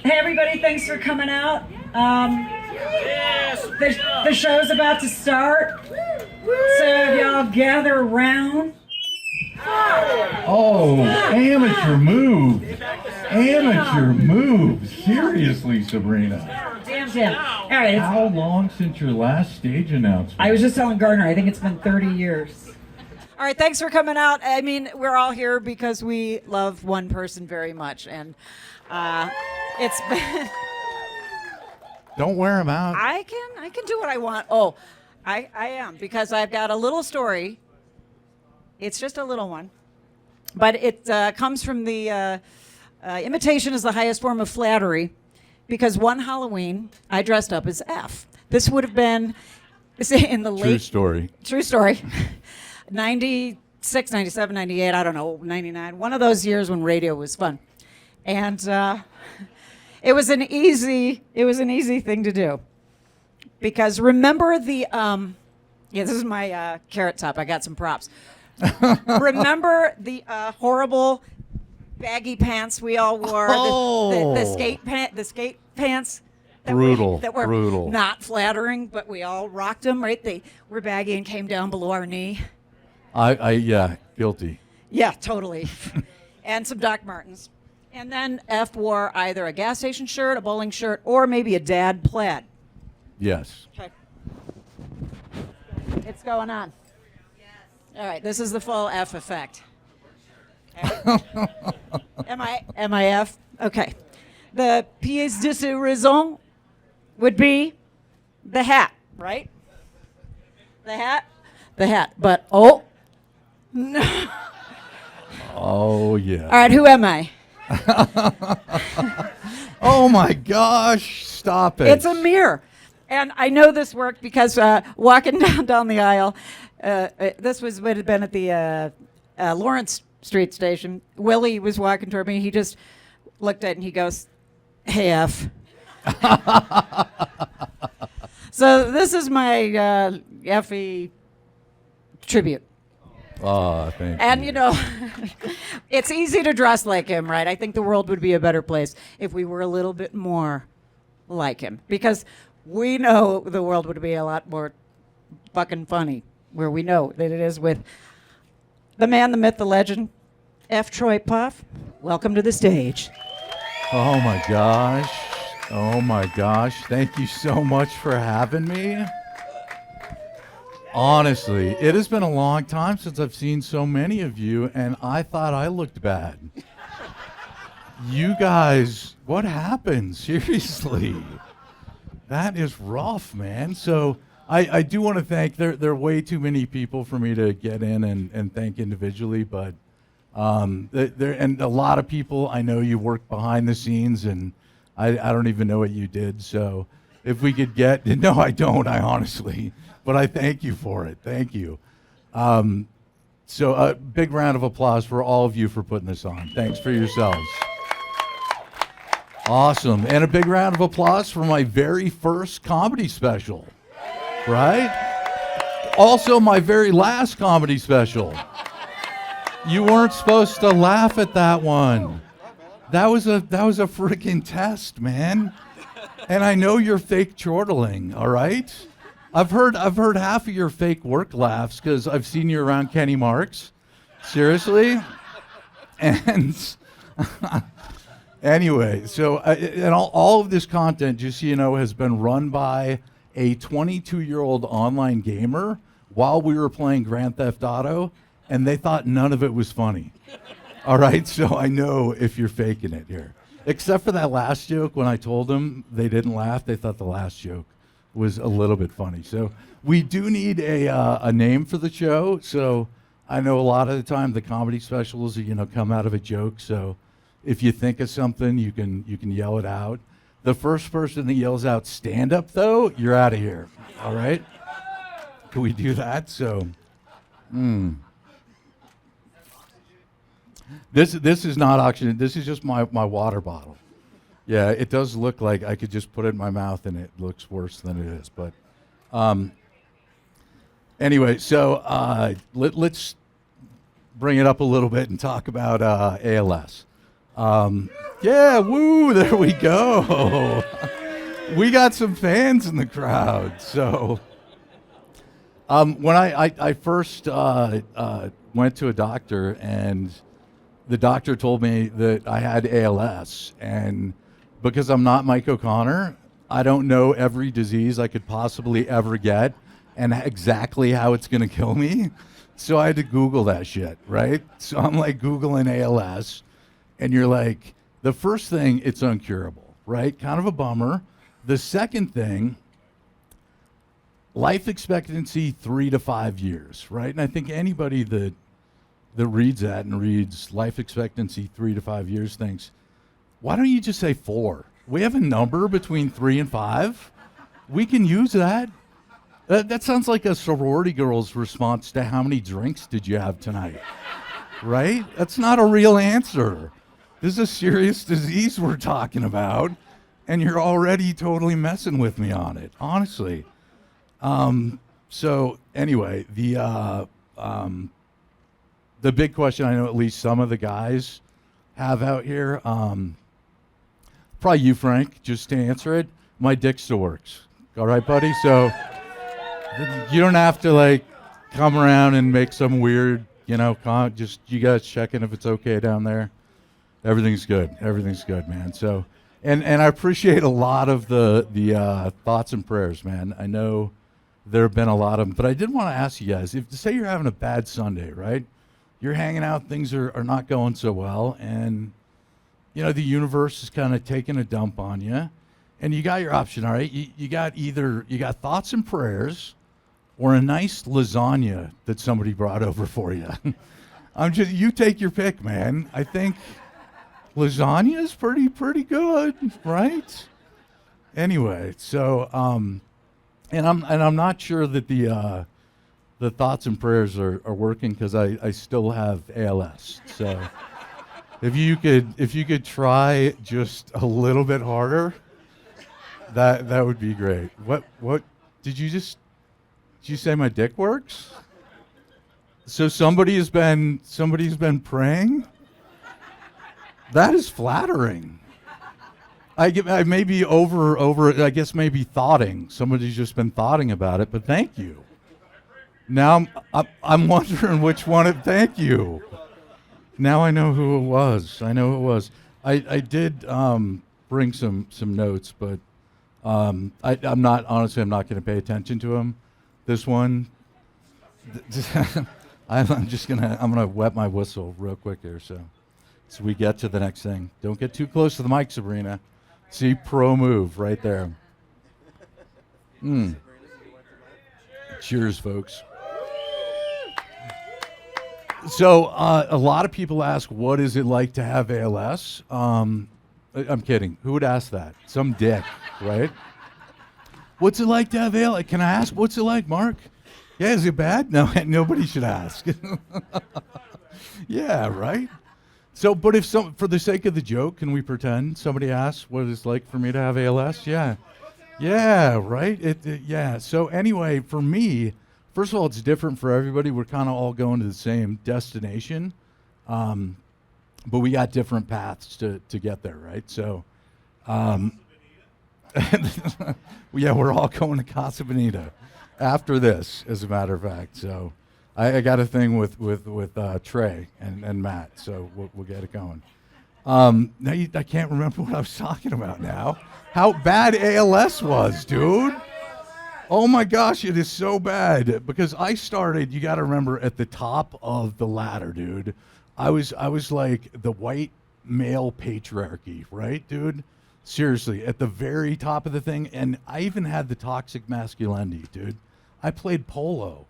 Hey everybody, thanks for coming out. The show's about to start, so if y'all gather around. Oh, amateur move. Amateur move. Seriously, Sabrina. Damn. All right. How long since your last stage announcement? I was just telling Gardner, I think it's been 30 years. All right, thanks for coming out. I mean, we're all here because we love one person very much, and it's been... Don't wear them out. I can do what I want. Oh, I am, because I've got a little story. It's just a little one, but it comes from the imitation is the highest form of flattery, because one Halloween I dressed up as F. This would have been in the late... True story. 96, 97, 98, I don't know, 99. One of those years when radio was fun. And it was an easy thing to do. Because remember the this is my Carrot Top. I got some props. Remember the horrible baggy pants we all wore? Oh. The skate pants. That were not flattering, but we all rocked them, right? They were baggy and came down below our knee. Yeah, guilty. Yeah, totally. And some Doc Martens. And then F wore either a gas station shirt, a bowling shirt, or maybe a dad plaid. Yes. Okay. It's going on. Yes. All right, this is the full F effect. Am I F? Okay. The pièce de raison would be the hat, right? The hat. But, oh, no. Oh, yeah. All right, who am I? Oh, my gosh. Stop it. It's a mirror. And I know this worked because walking down the aisle, this would have been at the Lawrence Street station. Willie was walking toward me. He just looked at it and he goes, "Hey, F." So this is my Effie tribute. Oh, thank you. And, you know, it's easy to dress like him, right? I think the world would be a better place if we were a little bit more like him. Because we know the world would be a lot more fucking funny, where we know that it is with the man, the myth, the legend, F. Troy Puff. Welcome to the stage. Oh, my gosh. Oh, my gosh. Thank you so much for having me. Honestly, it has been a long time since I've seen so many of you, and I thought I looked bad. You guys, what happened? Seriously. That is rough, man. So I do want to thank, there are way too many people for me to get in and thank individually, but and a lot of people, I know you work behind the scenes, and I don't even know what you did. So if we could get, no, I don't, I honestly, but I thank you for it. Thank you. So a big round of applause for all of you for putting this on. Thanks for yourselves. Awesome. And a big round of applause for my very first comedy special, right? Also my very last comedy special. You weren't supposed to laugh at that one. That was a freaking test, man. And I know you're fake chortling, all right? I've heard half of your fake work laughs because I've seen you around Kenny Marks. Seriously? And anyway, so and all of this content, just so you know, has been run by a 22-year-old online gamer while we were playing Grand Theft Auto, and they thought none of it was funny. All right, so I know if you're faking it here. Except for that last joke, when I told them they didn't laugh, they thought the last joke was a little bit funny. So we do need a name for the show. So I know a lot of the time the comedy specials, come out of a joke. So if you think of something, you can yell it out. The first person that yells out "stand up," though, you're out of here. All right? Can we do that? So, This is not oxygen. This is just my water bottle. Yeah, it does look like I could just put it in my mouth and it looks worse than it is. But anyway, so let's bring it up a little bit and talk about ALS. Yeah, woo, there we go. We got some fans in the crowd. So when I first went to a doctor, and the doctor told me that I had ALS, and because I'm not Mike O'Connor, I don't know every disease I could possibly ever get and exactly how it's going to kill me. So I had to Google that shit, right? So I'm like Googling ALS, and you're like, the first thing, it's uncurable, right? Kind of a bummer. The second thing, life expectancy 3 to 5 years, right? And I think anybody that reads that and reads life expectancy 3 to 5 years thinks, why don't you just say 4? We have a number between 3 and 5. We can use that. That sounds like a sorority girl's response to how many drinks did you have tonight, right? That's not a real answer. This is a serious disease we're talking about, and you're already totally messing with me on it, honestly. So anyway, the big question I know at least some of the guys have out here, probably you, Frank, just to answer it, my dick still works. All right, buddy? So you don't have to like come around and make some weird, just you guys checking if it's okay down there. Everything's good. Everything's good, man. So, and I appreciate a lot of the thoughts and prayers, man. I know there have been a lot of them, but I did want to ask you guys, if say you're having a bad Sunday, right? You're hanging out, things are not going so well, and the universe is kind of taking a dump on you, and you got your option, all right? You got thoughts and prayers, or a nice lasagna that somebody brought over for you. You take your pick, man. I think lasagna is pretty good, right? Anyway, so and I'm not sure that the thoughts and prayers are working because I still have ALS. So if you could try just a little bit harder, that would be great. What did you say my dick works? So somebody's been praying? That is flattering. I may be over I guess maybe thoughting. Somebody's just been thoughting about it, but thank you. Now I'm wondering which one thank you. Now I know who it was. I did bring some notes, but I'm not going to pay attention to them. This one, I'm gonna wet my whistle real quick here, so we get to the next thing. Don't get too close to the mic, Sabrina. See, pro move right there. Cheers, folks. So a lot of people ask, what is it like to have ALS? I'm kidding. Who would ask that? Some dick, right? What's it like to have ALS? Can I ask, what's it like, Mark? Yeah, is it bad? No, nobody should ask. Yeah, right? So, but for the sake of the joke, can we pretend somebody asks what it's like for me to have ALS? Yeah. Yeah, right? Yeah. So anyway, for me, first of all, it's different for everybody. We're kind of all going to the same destination, but we got different paths to get there, right? So, yeah, we're all going to Casa Bonita after this, as a matter of fact. So I got a thing with Trey and Matt, so we'll get it going. I can't remember what I was talking about now. How bad ALS was, dude. Oh my gosh, it is so bad. Because I started, you got to remember, at the top of the ladder, dude. I was like the white male patriarchy, right, dude? Seriously, at the very top of the thing. And I even had the toxic masculinity, dude. I played polo.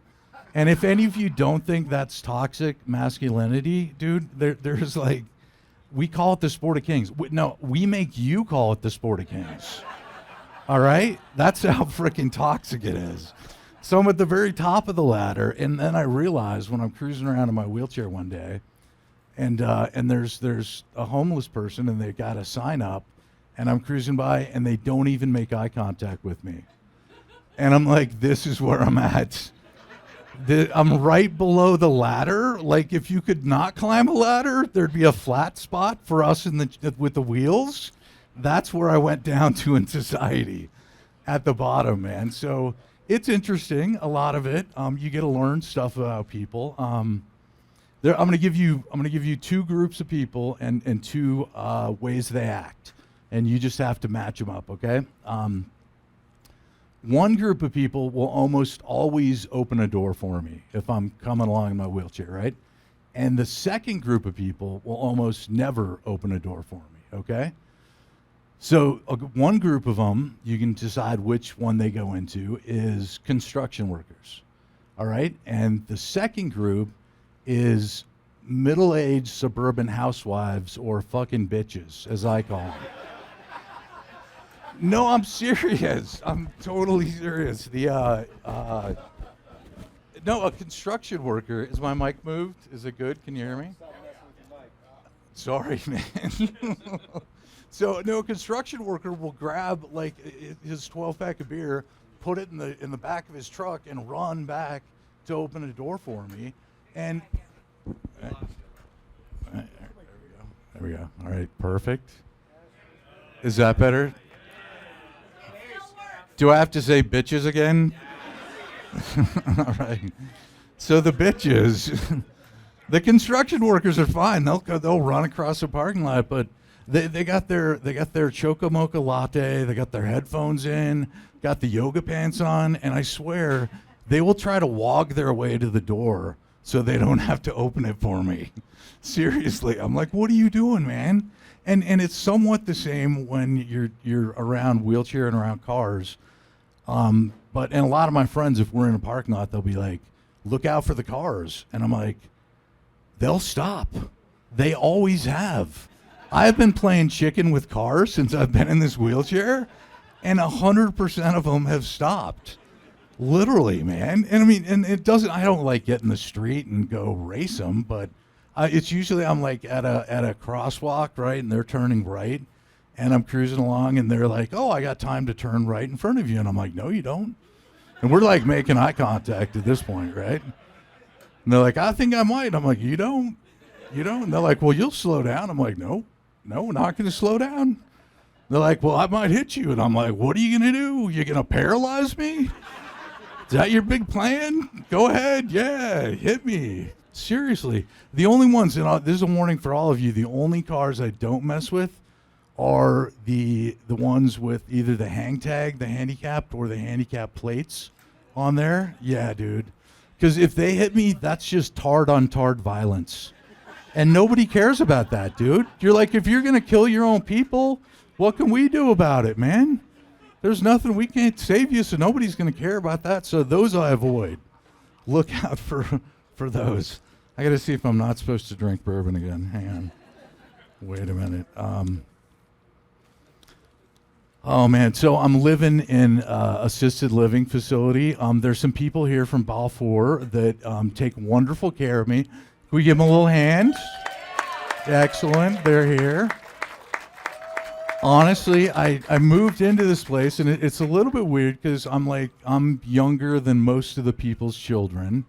And if any of you don't think that's toxic masculinity, dude, there's like, we call it the sport of kings. No, we make you call it the sport of kings. All right? That's how freaking toxic it is. So I'm at the very top of the ladder, and then I realized when I'm cruising around in my wheelchair one day, and there's a homeless person, and they've got a sign up, and I'm cruising by, and they don't even make eye contact with me. And I'm like, this is where I'm at. I'm right below the ladder. Like if you could not climb a ladder, there'd be a flat spot for us with the wheels. That's where I went down to in society, at the bottom, man. So it's interesting, a lot of it. You get to learn stuff about people. I'm gonna give you two groups of people and two ways they act, and you just have to match them up, okay? One group of people will almost always open a door for me if I'm coming along in my wheelchair, right? And the second group of people will almost never open a door for me, okay? So one group of them, you can decide which one they go into, is construction workers, all right? And the second group is middle-aged suburban housewives, or fucking bitches, as I call them. No, I'm serious. I'm totally serious. No, a construction worker. Is my mic moved? Is it good? Can you hear me? Sorry, man. So, no, a construction worker will grab like his 12-pack of beer, put it in the back of his truck, and run back to open a door for me. And there we go. All right, perfect. Is that better? Do I have to say bitches again? All right. So the bitches, the construction workers are fine. They'll run across the parking lot, but they got their Choco Mocha latte. They got their headphones in, got the yoga pants on, and I swear they will try to walk their way to the door so they don't have to open it for me. Seriously, I'm like, what are you doing, man? And it's somewhat the same when you're around wheelchair and around cars. But a lot of my friends, if we're in a parking lot, they'll be like, look out for the cars. And I'm like, they'll stop. They always have. I've been playing chicken with cars since I've been in this wheelchair, and 100% of them have stopped. Literally, man. And I mean, and I don't like get in the street and go race them, but it's usually I'm like at a crosswalk, right? And they're turning right. And I'm cruising along, and they're like, oh, I got time to turn right in front of you. And I'm like, no, you don't. And we're like making eye contact at this point, right? And they're like, I think I might. I'm like, you don't. And they're like, well, you'll slow down. I'm like, no, not going to slow down. They're like, well, I might hit you. And I'm like, what are you going to do? You going to paralyze me? Is that your big plan? Go ahead. Yeah, hit me. Seriously. The only ones, and this is a warning for all of you, the only cars I don't mess with are the ones with either the hang tag, the handicapped, or the handicap plates on there. Yeah, dude. Because if they hit me, that's just tarred on tarred violence. And nobody cares about that, dude. You're like, if you're going to kill your own people, what can we do about it, man? There's nothing, we can't save you, so nobody's going to care about that. So those I avoid. Look out for those. I got to see if I'm not supposed to drink bourbon again. Hang on. Wait a minute. Oh, man. So I'm living in assisted living facility. There's some people here from Balfour that take wonderful care of me. Can we give them a little hand? Excellent. They're here. Honestly, I moved into this place, and it's a little bit weird because I'm younger than most of the people's children,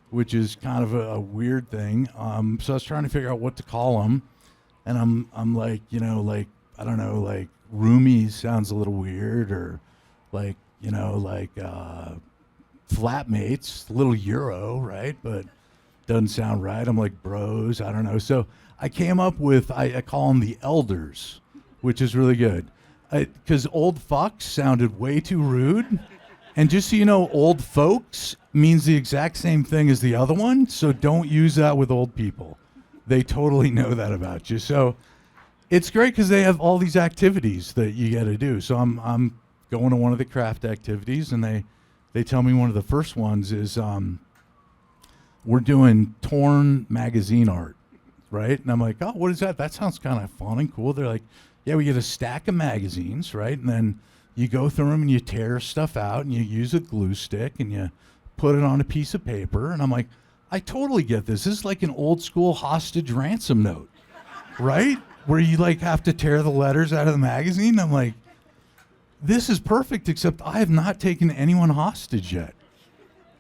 which is kind of a weird thing. So I was trying to figure out what to call them, and I'm like, I don't know, like roomies sounds a little weird, or like, flatmates, a little Euro, right? But doesn't sound right. I'm like bros, I don't know. So I came up with, I call them the elders, which is really good. Because old fucks sounded way too rude. And just so you know, old folks means the exact same thing as the other one, so don't use that with old people. They totally know that about you. So it's great because they have all these activities that you got to do. So I'm going to one of the craft activities, and they tell me one of the first ones is we're doing torn magazine art, right? And I'm like, oh, what is that? That sounds kind of fun and cool. They're like, yeah, we get a stack of magazines, right? And then you go through them and you tear stuff out and you use a glue stick and you put it on a piece of paper. And I'm like, I totally get this. This is like an old school hostage ransom note, right? Where you like have to tear the letters out of the magazine. I'm like, this is perfect, except I have not taken anyone hostage yet.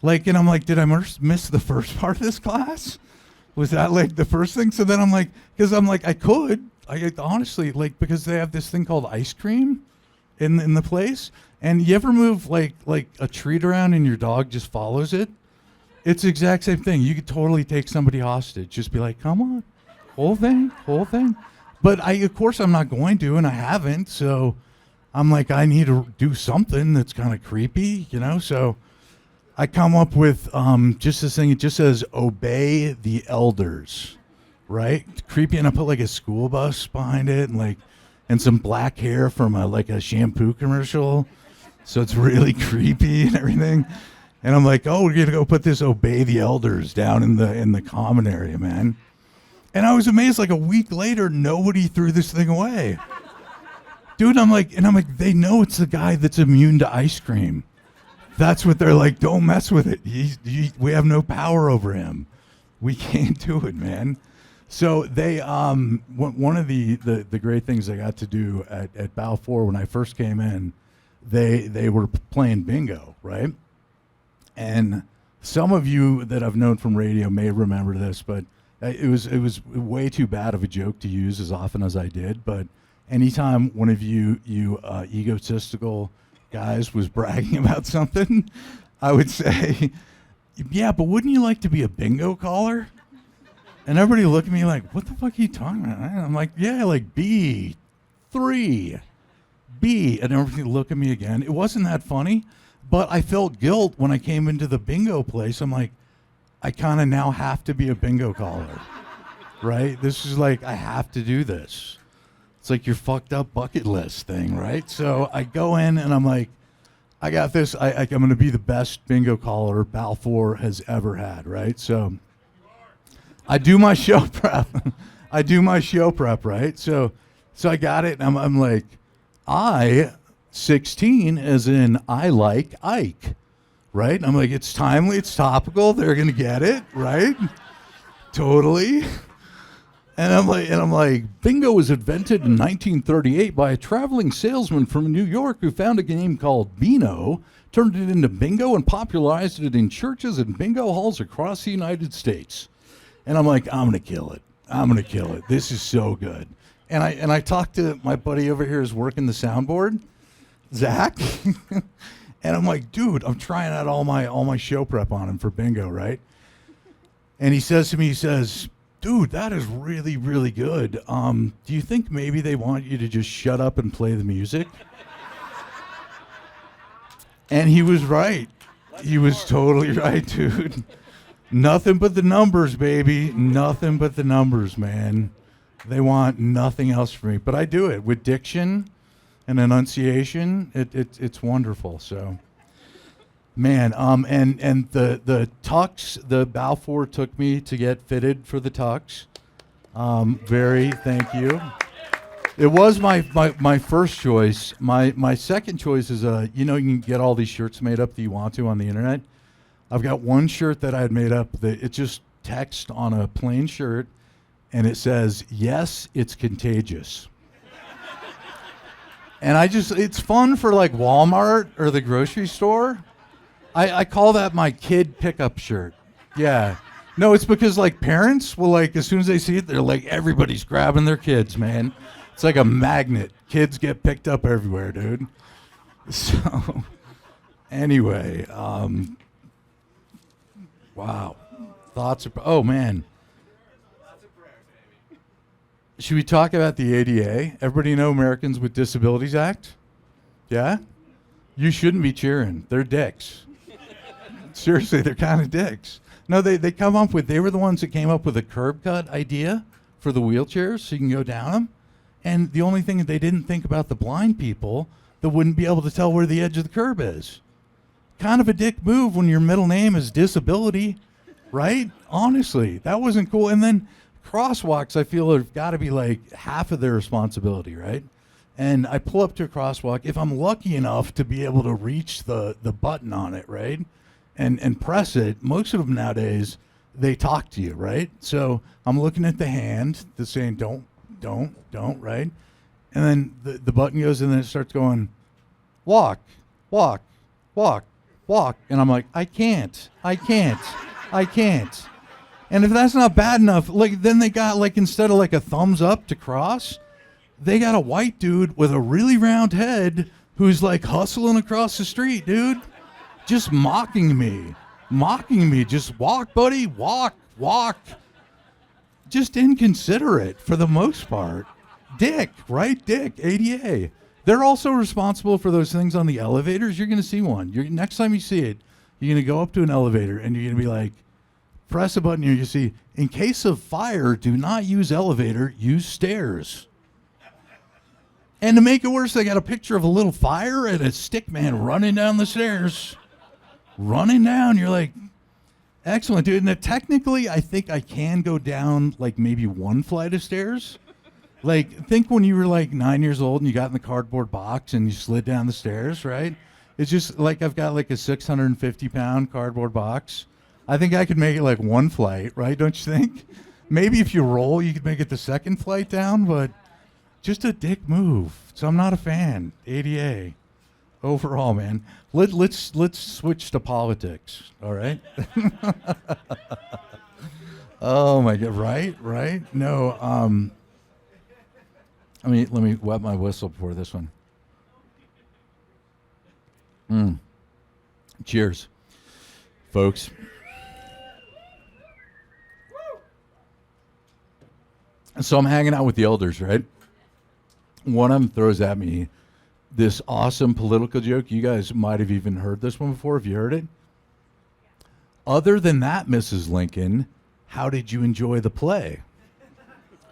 Like, and I'm like, did I miss the first part of this class? Was that like the first thing? So then I'm like, because I'm like, I honestly, like, because they have this thing called ice cream in the place. And you ever move like a treat around and your dog just follows it? It's the exact same thing. You could totally take somebody hostage. Just be like, come on, whole thing. But of course I'm not going to, and I haven't. So I'm like, I need to do something that's kind of creepy, So I come up with just this thing. It just says, obey the elders, right? Creepy. And I put like a school bus behind it and some black hair from a shampoo commercial. So it's really creepy and everything. And I'm like, oh, we're going to go put this obey the elders down in the common area, man. And I was amazed, like a week later, nobody threw this thing away. Dude, I'm like, they know it's the guy that's immune to ice cream. That's what they're like, don't mess with it. We have no power over him. We can't do it, man. So they, one of the great things I got to do at Balfour when I first came in, they were playing bingo, right? And some of you that I've known from radio may remember this, but it was way too bad of a joke to use as often as I did. But anytime one of you egotistical guys was bragging about something, I would say, yeah, but wouldn't you like to be a bingo caller? And everybody looked at me like, what the fuck are you talking about? And I'm like, yeah, like B, 3, B. And everybody looked at me again. It wasn't that funny, but I felt guilt when I came into the bingo place. I'm like, I kind of now have to be a bingo caller, right? This is like, I have to do this. It's like your fucked up bucket list thing, right? So I go in and I'm like, I got this. I'm going to be the best bingo caller Balfour has ever had, right? So I do my show prep. Right? So I got it, and I'm like, 16 as in I like Ike, right? I'm like, it's timely, it's topical, they're gonna get it, right? Totally. And I'm like, bingo was invented in 1938 by a traveling salesman from New York who found a game called Beano, turned it into bingo, and popularized it in churches and bingo halls across the United States. And I'm like, I'm gonna kill it. This is so good. And I talked to my buddy over here who's working the soundboard, Zach. And I'm like, dude, I'm trying out all my show prep on him for bingo, right? And he says to me, dude, that is really, really good. Do you think maybe they want you to just shut up and play the music? And he was right. He was totally right, dude. Nothing but the numbers, baby. Nothing but the numbers, man. They want nothing else from me. But I do it with diction and enunciation. It's wonderful. So, man, and the tux, the Balfour took me to get fitted for the tux. Thank you. It was my first choice. My second choice is you can get all these shirts made up that you want to on the internet. I've got one shirt that I had made up that it's just text on a plain shirt, and it says, "Yes, it's contagious." And it's fun for like Walmart or the grocery store. I call that my kid pickup shirt. Yeah. No, it's because like parents will like, as soon as they see it, they're like, everybody's grabbing their kids, man. It's like a magnet. Kids get picked up everywhere, dude. So anyway, wow. Oh man. Should we talk about the ADA? Everybody know Americans with Disabilities Act? Yeah? You shouldn't be cheering. They're dicks. Seriously, they're kind of dicks. No, they were the ones that came up with a curb cut idea for the wheelchairs so you can go down them. And the only thing that they didn't think about the blind people that wouldn't be able to tell where the edge of the curb is. Kind of a dick move when your middle name is disability, right? Honestly, that wasn't cool. And then crosswalks, I feel, have got to be like half of their responsibility, right? And I pull up to a crosswalk. If I'm lucky enough to be able to reach the button on it, right, and press it, most of them nowadays, they talk to you, right? So I'm looking at the hand that's saying don't, right? And then the button goes and then it starts going, walk, walk, walk, walk. And I'm like, I can't. And if that's not bad enough, like then they got like instead of like a thumbs up to cross, they got a white dude with a really round head who's like hustling across the street, dude. Just mocking me. Just walk, buddy, walk. Just inconsiderate for the most part. Dick, right? Dick, ADA. They're also responsible for those things on the elevators. You're going to see one. Next time you see it, you're going to go up to an elevator and you're going to be like, press a button here. You see, in case of fire, do not use elevator, use stairs. And to make it worse, they got a picture of a little fire and a stick man running down the stairs. Running down. You're like, excellent, dude. And technically, I think I can go down like maybe one flight of stairs. Like, think when you were like 9 years old and you got in the cardboard box and you slid down the stairs, right? It's just like I've got like a 650-pound cardboard box. I think I could make it like one flight, right? Don't you think? Maybe if you roll, you could make it the second flight down, but just a dick move. So I'm not a fan. ADA. Overall, man. Let's switch to politics, all right? Oh my God, right? No, let me wet my whistle before this one. Cheers, folks. So I'm hanging out with the elders, right? One of them throws at me this awesome political joke. You guys might have even heard this one before. Have you heard it? Other than that, Mrs. Lincoln, how did you enjoy the play?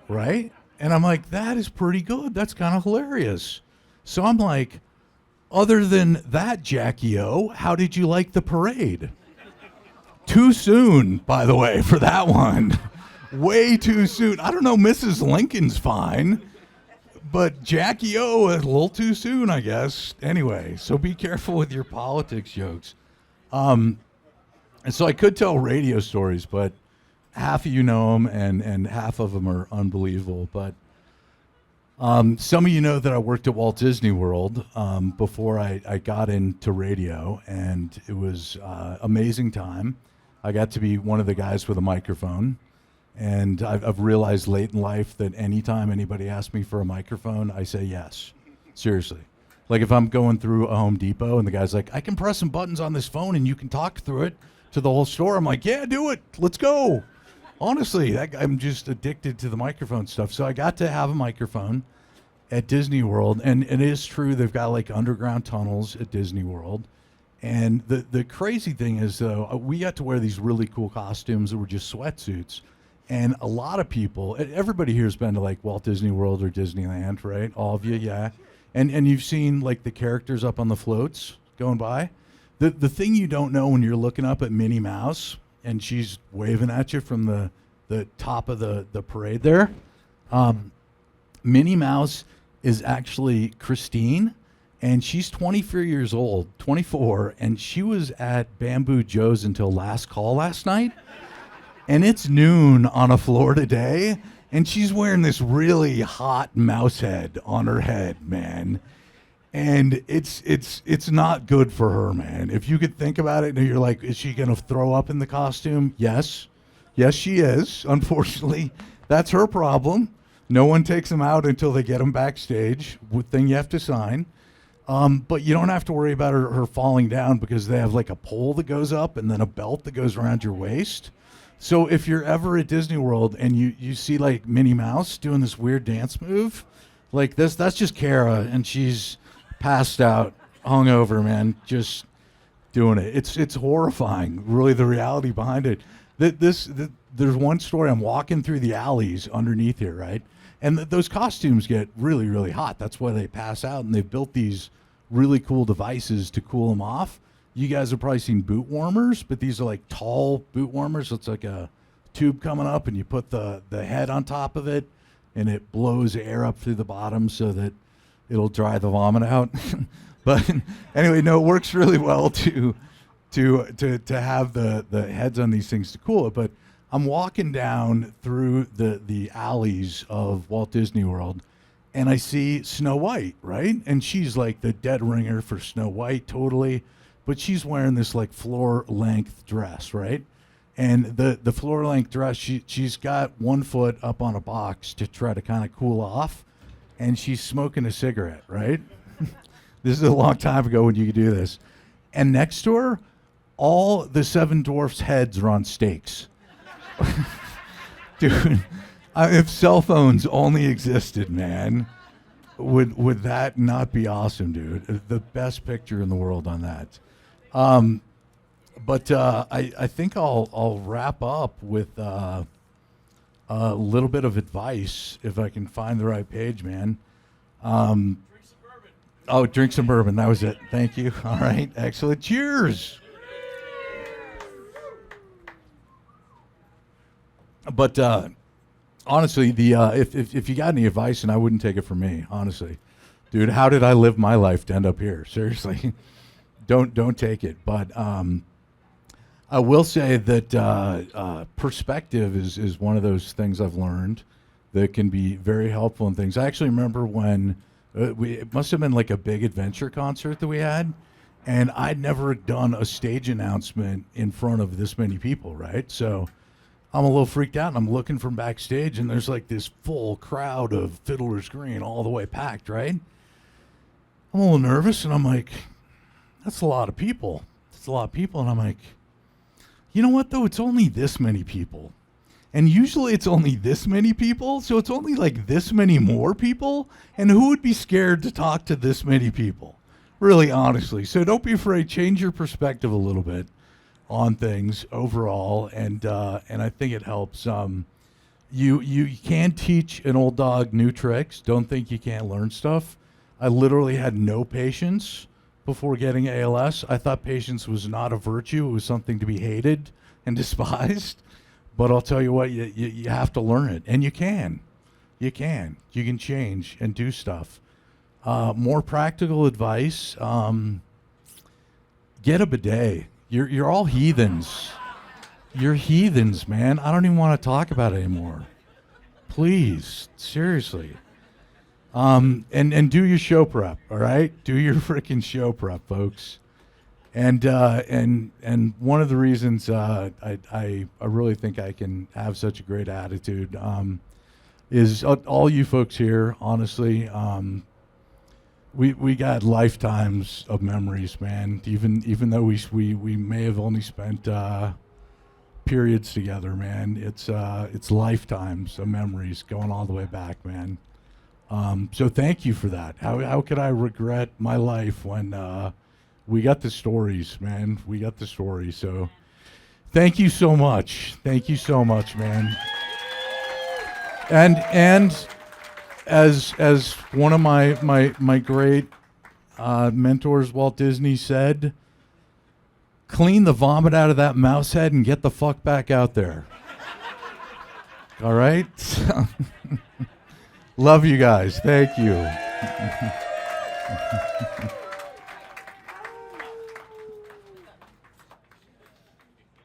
Right? And I'm like, that is pretty good. That's kind of hilarious. So I'm like, other than that, Jackie O, how did you like the parade? Too soon, by the way, for that one. Way too soon. I don't know, Mrs. Lincoln's fine, but Jackie O, a little too soon, I guess. Anyway, so be careful with your politics jokes. And so I could tell radio stories, but half of you know them, and half of them are unbelievable. But some of you know that I worked at Walt Disney World before I got into radio, and it was amazing time. I got to be one of the guys with a microphone, and I've realized late in life that anytime anybody asks me for a microphone, I say yes. Seriously. Like if I'm going through a Home Depot and the guy's like, I can press some buttons on this phone and you can talk through it to the whole store. I'm like, yeah, do it. Let's go. Honestly, I'm just addicted to the microphone stuff. So I got to have a microphone at Disney World, and it is true they've got like underground tunnels at Disney World. And the crazy thing is, though, we got to wear these really cool costumes that were just sweatsuits. And a lot of people, everybody here has been to like Walt Disney World or Disneyland, right? All of you, yeah. And you've seen like the characters up on the floats going by. The thing you don't know when you're looking up at Minnie Mouse and she's waving at you from the top of the parade there, Minnie Mouse is actually Christine, and she's 24 years old, 24, and she was at Bamboo Joe's until last call last night. And it's noon on a Florida day, and she's wearing this really hot mouse head on her head, man. And it's not good for her, man. If you could think about it, and you're like, is she gonna throw up in the costume? Yes, she is. Unfortunately, that's her problem. No one takes them out until they get them backstage. Thing you have to sign. But you don't have to worry about her falling down because they have like a pole that goes up and then a belt that goes around your waist. So if you're ever at Disney World and you see like Minnie Mouse doing this weird dance move, like this, that's just Kara, and she's passed out, hungover, man, just doing it. It's horrifying, really, the reality behind it. There's one story. I'm walking through the alleys underneath here, right? And those costumes get really, really hot. That's why they pass out, and they've built these really cool devices to cool them off. You guys have probably seen boot warmers, but these are like tall boot warmers. So it's like a tube coming up, and you put the head on top of it, and it blows air up through the bottom so that it'll dry the vomit out. But anyway, no, it works really well to have the heads on these things to cool it. But I'm walking down through the alleys of Walt Disney World, and I see Snow White, right? And she's like the dead ringer for Snow White, totally. but she's wearing this like floor length dress, right? And the floor length dress, she's got one foot up on a box to try to kind of cool off, and she's smoking a cigarette, right? This is a long time ago when you could do this. And next to her, all the seven dwarfs' heads are on stakes. Dude, if cell phones only existed, man, would that not be awesome, dude? The best picture in the world on that. But I think I'll wrap up with a little bit of advice if I can find the right page, man. Drink some bourbon. That was it. Thank you. All right. Excellent. Cheers. But honestly, if you got any advice, and I wouldn't take it from me, honestly, dude, how did I live my life to end up here? Seriously, don't take it. But I will say that perspective is one of those things I've learned that can be very helpful in things. I actually remember when it must have been like a big adventure concert that we had, and I'd never done a stage announcement in front of this many people, right? So I'm a little freaked out, and I'm looking from backstage, and there's like this full crowd of Fiddler's Green all the way packed, right? I'm a little nervous, and I'm like, that's a lot of people. That's a lot of people. And I'm like, you know what, though? It's only this many people. And usually it's only this many people, so it's only like this many more people. And who would be scared to talk to this many people? Really, honestly. So don't be afraid. Change your perspective a little bit on things overall, and I think it helps. You can teach an old dog new tricks. Don't think you can't learn stuff. I literally had no patience before getting ALS. I thought patience was not a virtue. It was something to be hated and despised. But I'll tell you what, you have to learn it, and you can. You can change and do stuff. More practical advice: get a bidet. You're all heathens. You're heathens, man. I don't even want to talk about it anymore. Please, seriously. And do your show prep, all right? Do your freaking show prep, folks. And one of the reasons I really think I can have such a great attitude is all you folks here, honestly. We got lifetimes of memories, man. Even though we may have only spent periods together, man. It's lifetimes of memories going all the way back, man. So thank you for that. How could I regret my life when we got the stories, man? We got the stories. So thank you so much. Thank you so much, man. And as one of my great mentors, Walt Disney, said, clean the vomit out of that mouse head and get the fuck back out there. All right? Love you guys. Thank you.